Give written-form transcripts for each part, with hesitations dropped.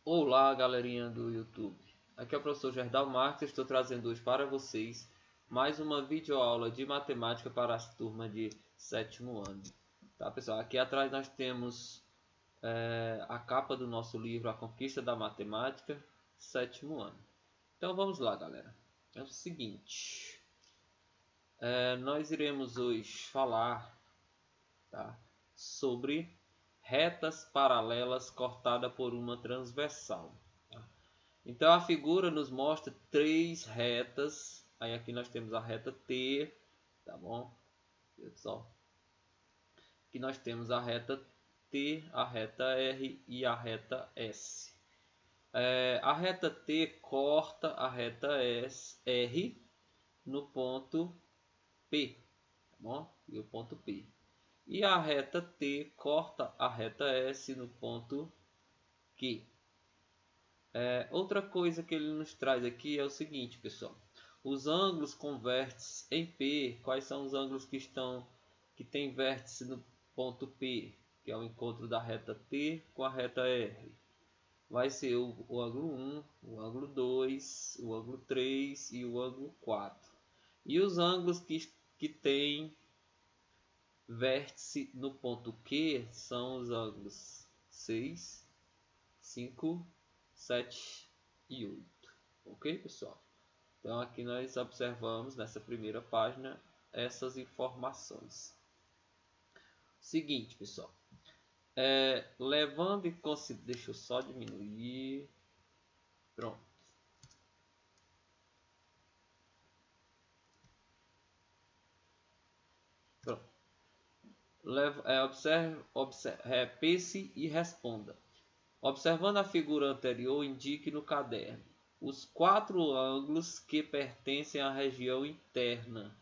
Olá, galerinha do YouTube. Aqui é o professor Gerdau Marques. Estou trazendo hoje para vocês mais uma videoaula de matemática para a turma de sétimo ano. Tá, pessoal? Aqui atrás nós temos a capa do nosso livro A Conquista da Matemática, sétimo ano. Então vamos lá, galera. É o seguinte. Nós iremos hoje falar, tá, sobre retas paralelas cortadas por uma transversal. Então a figura nos mostra três retas. Aí aqui nós temos a reta T, tá bom? Pessoal, aqui nós temos a reta T, a reta R e a reta S. A reta T corta a reta R no ponto P, tá bom? E o ponto P. E a reta T corta a reta S no ponto Q. Outra coisa que ele nos traz aqui é o seguinte, pessoal. Os ângulos com vértices em P, quais são os ângulos que tem vértice no ponto P, que é o encontro da reta T com a reta R? Vai ser o ângulo 1, o ângulo 2, o ângulo 3 e o ângulo 4. E os ângulos que tem vértice no ponto Q são os ângulos 6, 5, 7 e 8. Ok, pessoal? Então aqui nós observamos nessa primeira página essas informações. Seguinte, pessoal. Levando em consideração... Deixa eu só diminuir. Pronto. Pense e responda. Observando a figura anterior, indique no caderno os quatro ângulos que pertencem à região interna,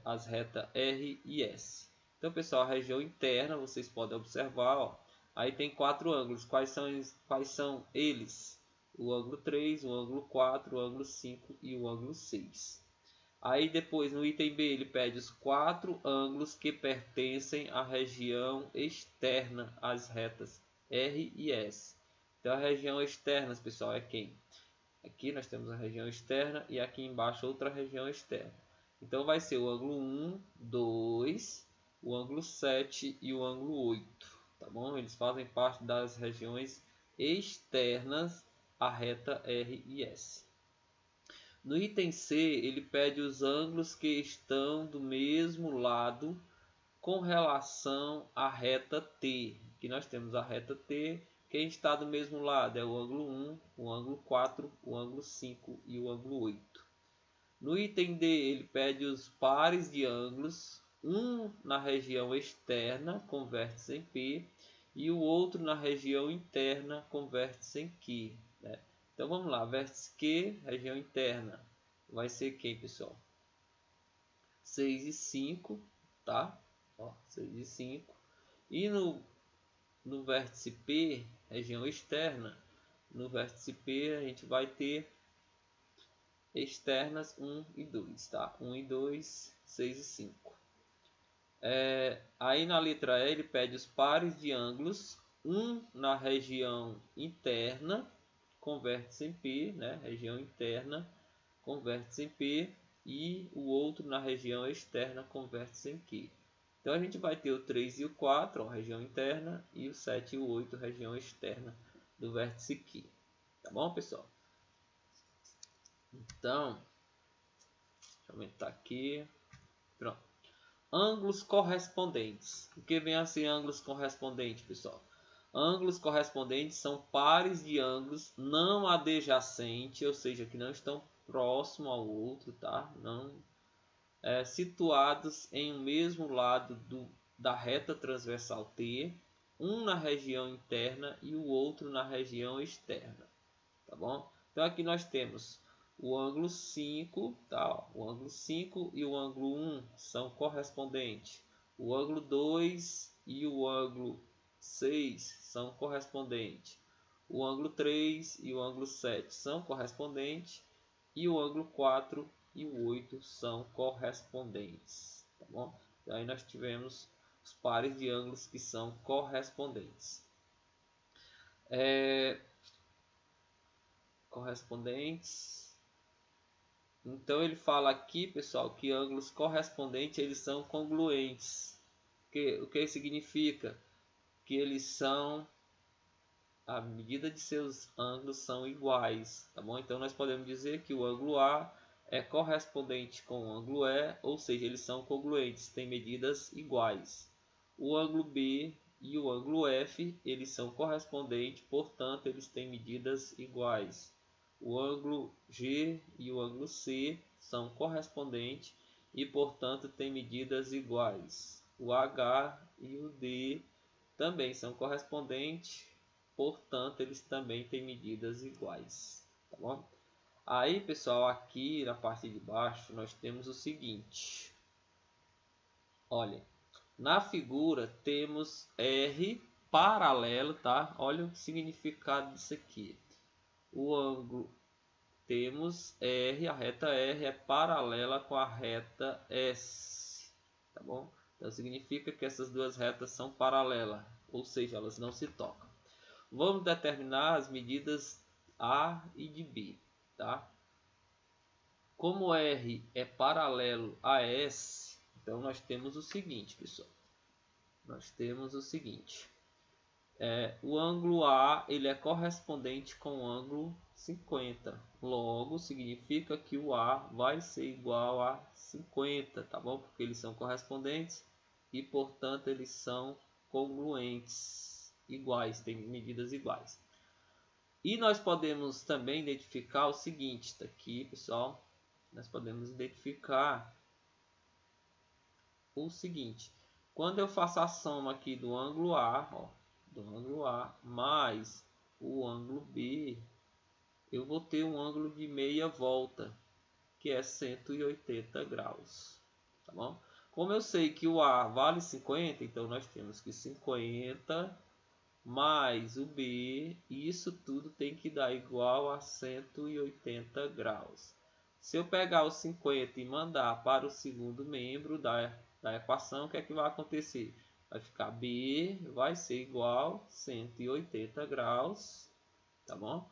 as retas R e S. Então, pessoal, a região interna, vocês podem observar, ó, aí tem quatro ângulos. Quais são eles? O ângulo 3, o ângulo 4, o ângulo 5 e o ângulo 6. Aí depois, no item B, ele pede os quatro ângulos que pertencem à região externa, às retas R e S. Então, a região externa, pessoal, é quem? Aqui nós temos a região externa e aqui embaixo outra região externa. Então, vai ser o ângulo 1, 2, o ângulo 7 e o ângulo 8. Tá bom? Eles fazem parte das regiões externas à reta R e S. No item C, ele pede os ângulos que estão do mesmo lado com relação à reta T. Aqui nós temos a reta T. Quem está do mesmo lado é o ângulo 1, o ângulo 4, o ângulo 5 e o ângulo 8. No item D, ele pede os pares de ângulos, um na região externa com vértice em P e o outro na região interna com vértice em Q. Né? Então vamos lá, vértice Q, região interna, vai ser quem, pessoal? 6 e 5, tá? Ó, 6 e 5. E no vértice P, região externa, no vértice P a gente vai ter externas 1 e 2, tá? 1 e 2, 6 e 5. Aí na letra E ele pede os pares de ângulos, um na região interna com vértice em P, né? Região interna com vértice em P, e o outro na região externa com vértice em Q. Então a gente vai ter o 3 e o 4, ó, região interna, e o 7 e o 8, região externa do vértice Q. Tá bom, pessoal? Então, deixa eu aumentar aqui. Pronto. Ângulos correspondentes. O que vem a ser ângulos correspondentes, pessoal? Ângulos correspondentes são pares de ângulos não adjacentes, ou seja, que não estão próximo ao outro, tá? Não situados em um mesmo lado da reta transversal T, um na região interna e o outro na região externa, tá bom? Então aqui nós temos o ângulo 5, tá? O ângulo 5 e o ângulo 1 são correspondentes. O ângulo 2 e o ângulo 6 são correspondentes. O ângulo 3 e o ângulo 7 são correspondentes. E o ângulo 4 e o 8 são correspondentes. Tá bom? Então, aí nós tivemos os pares de ângulos que são correspondentes. correspondentes. Então ele fala aqui, pessoal, que ângulos correspondentes eles são congruentes. O que significa? Que eles são, a medida de seus ângulos são iguais, tá bom? Então nós podemos dizer que o ângulo A é correspondente com o ângulo E, ou seja, eles são congruentes, têm medidas iguais. O ângulo B e o ângulo F, eles são correspondentes, portanto, eles têm medidas iguais. O ângulo G e o ângulo C são correspondentes e, portanto, têm medidas iguais. O H e o D também são correspondentes, portanto, eles também têm medidas iguais. Tá bom? Aí, pessoal, aqui na parte de baixo nós temos o seguinte. Olha, na figura temos R paralelo, tá? Olha o significado disso aqui. O ângulo, temos R, a reta R é paralela com a reta S, tá bom? Então significa que essas duas retas são paralelas, ou seja, elas não se tocam. Vamos determinar as medidas A e de B, tá? Como R é paralelo a S, então nós temos o seguinte, pessoal. Nós temos o seguinte. O ângulo A ele é correspondente com o ângulo 50. Logo, significa que o A vai ser igual a 50, tá bom? Porque eles são correspondentes e, portanto, eles são congruentes, iguais, têm medidas iguais. E nós podemos também identificar o seguinte, está aqui, pessoal. Nós podemos identificar o seguinte. Quando eu faço a soma aqui do ângulo A, ó, do ângulo A mais o ângulo B, eu vou ter um ângulo de meia volta, que é 180 graus. Tá bom? Como eu sei que o A vale 50, então nós temos que 50 mais o B, isso tudo tem que dar igual a 180 graus. Se eu pegar o 50 e mandar para o segundo membro da equação, o que é que vai acontecer? Vai ficar B vai ser igual a 180 graus, tá bom?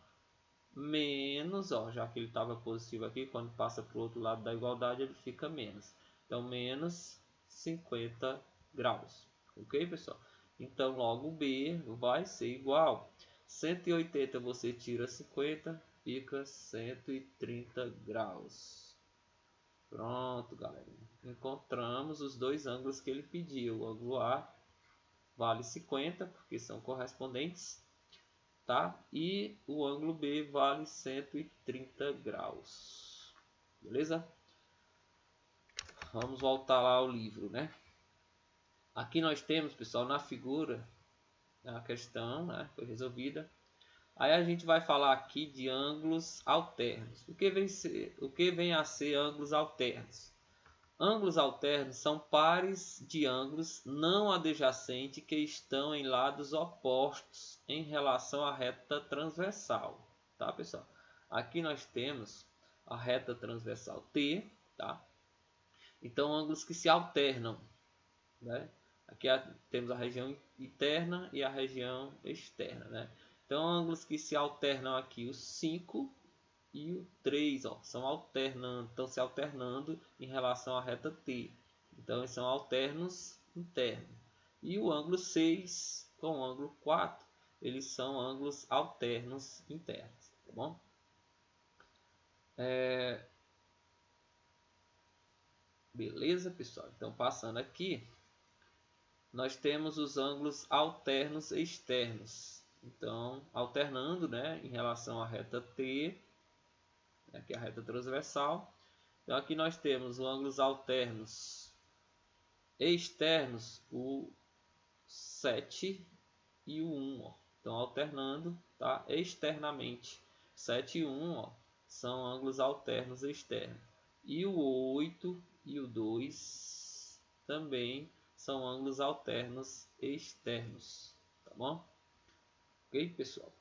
Menos, ó, já que ele estava positivo aqui, quando passa para o outro lado da igualdade, ele fica menos. Então, menos 50 graus. Ok, pessoal? Então, logo B vai ser igual. 180 você tira 50, fica 130 graus. Pronto, galera. Encontramos os dois ângulos que ele pediu. O ângulo A vale 50, porque são correspondentes, tá? E o ângulo B vale 130 graus. Beleza? Vamos voltar lá ao livro, né? Aqui nós temos, pessoal, na figura, a questão, né, foi resolvida. Aí a gente vai falar aqui de ângulos alternos. O que vem a ser ângulos alternos? Ângulos alternos são pares de ângulos não adjacentes que estão em lados opostos em relação à reta transversal, tá, pessoal? Aqui nós temos a reta transversal T, tá? Então, ângulos que se alternam, né? Aqui temos a região interna e a região externa, né? Então, ângulos que se alternam aqui, os 5 e o 3, ó, estão se alternando em relação à reta T. Então, eles são alternos internos. E o ângulo 6 com o ângulo 4, eles são ângulos alternos internos, tá bom? Beleza, pessoal? Então, passando aqui, nós temos os ângulos alternos externos. Então, alternando, né, em relação à reta T, aqui a reta transversal. Então, aqui nós temos os ângulos alternos externos, o 7 e o 1. Ó. Então, alternando, tá? Externamente, 7 e 1 ó, são ângulos alternos externos. E o 8 e o 2 também são ângulos alternos externos, tá bom? Ok, pessoal?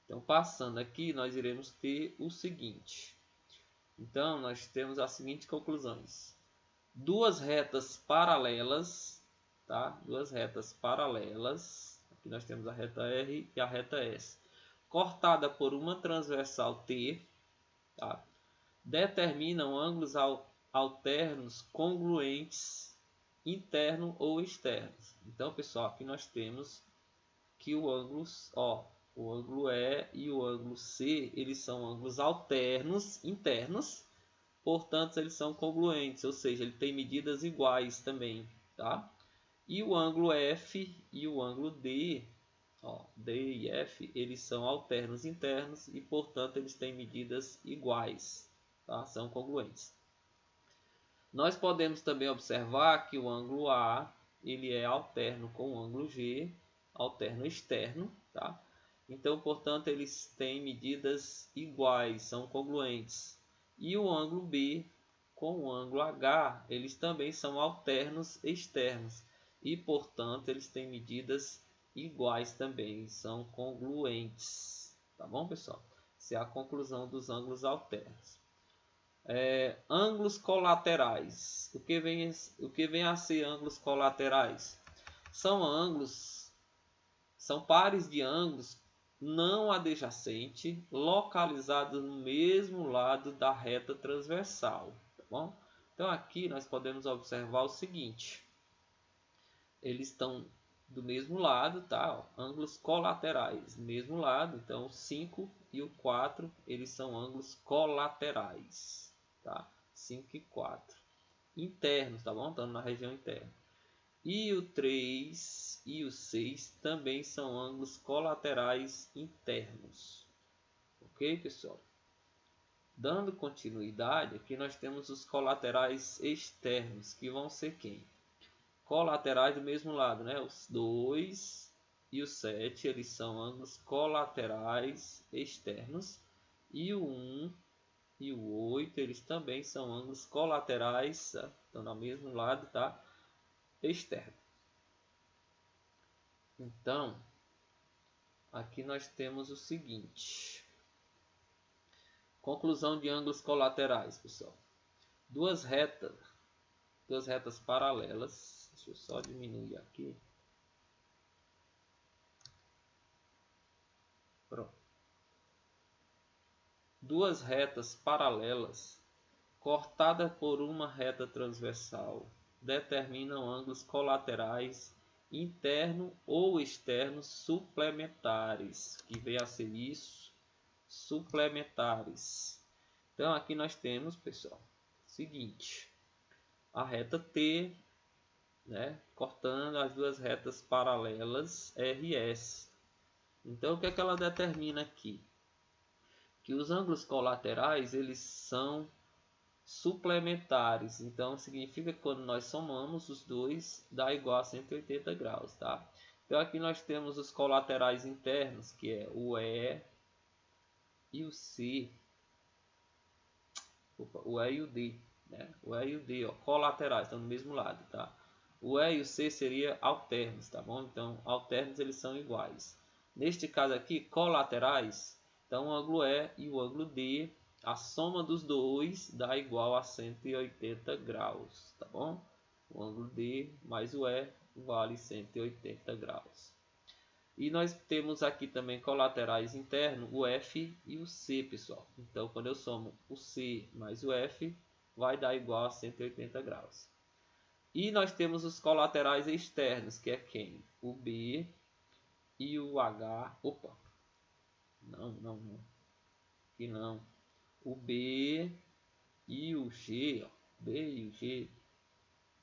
Então, passando aqui, nós iremos ter o seguinte. Então, nós temos as seguintes conclusões. Duas retas paralelas, tá? Duas retas paralelas. Aqui nós temos a reta R e a reta S. cortada por uma transversal T, tá? Determinam ângulos alternos congruentes, interno ou externos. Então, pessoal, aqui nós temos que o ângulo E e o ângulo C, eles são ângulos alternos, internos, portanto, eles são congruentes, ou seja, ele tem medidas iguais também, tá? E o ângulo F e o ângulo D, D e F, eles são alternos internos e, portanto, eles têm medidas iguais, tá? São congruentes. Nós podemos também observar que o ângulo A, ele é alterno com o ângulo G, alterno externo, tá? Então, portanto, eles têm medidas iguais, são congruentes. E o ângulo B com o ângulo H, eles também são alternos externos e, portanto, eles têm medidas iguais também, são congruentes, tá bom, pessoal? Essa é a conclusão dos ângulos alternos. Ângulos colaterais. O que vem a ser ângulos colaterais? São pares de ângulos não adjacentes, localizados no mesmo lado da reta transversal, tá bom? Então aqui nós podemos observar o seguinte: eles estão do mesmo lado, tá? Ângulos colaterais, mesmo lado. Então o 5 e o 4, eles são ângulos colaterais, tá? 5 e 4. Internos, tá bom? Estão na região interna. E o 3 e o 6 também são ângulos colaterais internos. Ok, pessoal? Dando continuidade, aqui nós temos os colaterais externos, que vão ser quem? Colaterais do mesmo lado, né? Os 2 e o 7, eles são ângulos colaterais externos. E o 1 e o 8, eles também são ângulos colaterais, tá? Estão no mesmo lado, tá? Externo. Então, aqui nós temos o seguinte: conclusão de ângulos colaterais, pessoal. Duas retas paralelas. Deixa eu só diminuir aqui. Pronto. Duas retas paralelas cortadas por uma reta transversal determinam ângulos colaterais interno ou externos suplementares, que vem a ser isso, suplementares. Então aqui nós temos, pessoal, o seguinte: a reta T, né, cortando as duas retas paralelas RS. Então o que é que ela determina aqui? Que os ângulos colaterais, eles são suplementares. Então significa que quando nós somamos os dois, dá igual a 180 graus, tá? Então aqui nós temos os colaterais internos, que é o E e o C. O E e o D, né? O E e o D, ó, colaterais, estão do mesmo lado, tá? O E e o C seria alternos, tá bom? Então, alternos eles são iguais. Neste caso aqui, colaterais, então o ângulo E e o ângulo D, a soma dos dois dá igual a 180 graus, tá bom? O ângulo D mais o E vale 180 graus. E nós temos aqui também colaterais internos, o F e o C, pessoal. Então, quando eu somo o C mais o F, vai dar igual a 180 graus. E nós temos os colaterais externos, que é quem? O B e o H. Opa! Não. Aqui não. O B e o G. Ó. B e o G.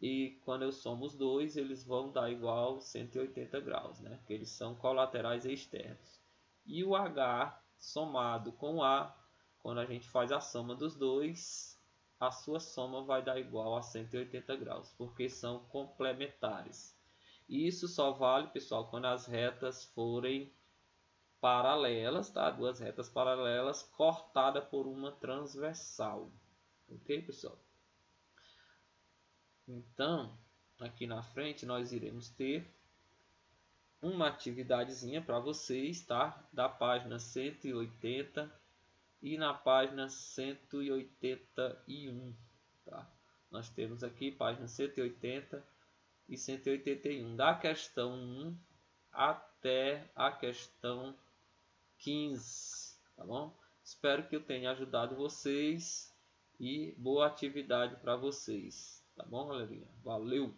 E quando eu somo os dois, eles vão dar igual 180 graus, né? Porque eles são colaterais externos. E o H somado com o A, quando a gente faz a soma dos dois, a sua soma vai dar igual a 180 graus, porque são complementares. E isso só vale, pessoal, quando as retas forem paralelas, tá? Duas retas paralelas cortadas por uma transversal. Ok, pessoal? Então, aqui na frente nós iremos ter uma atividadezinha para vocês, tá? Da página 180 e na página 181, tá? Nós temos aqui página 180 e 181, da questão 1 até a questão 15, tá bom? Espero que eu tenha ajudado vocês e boa atividade para vocês, tá bom, galerinha? Valeu!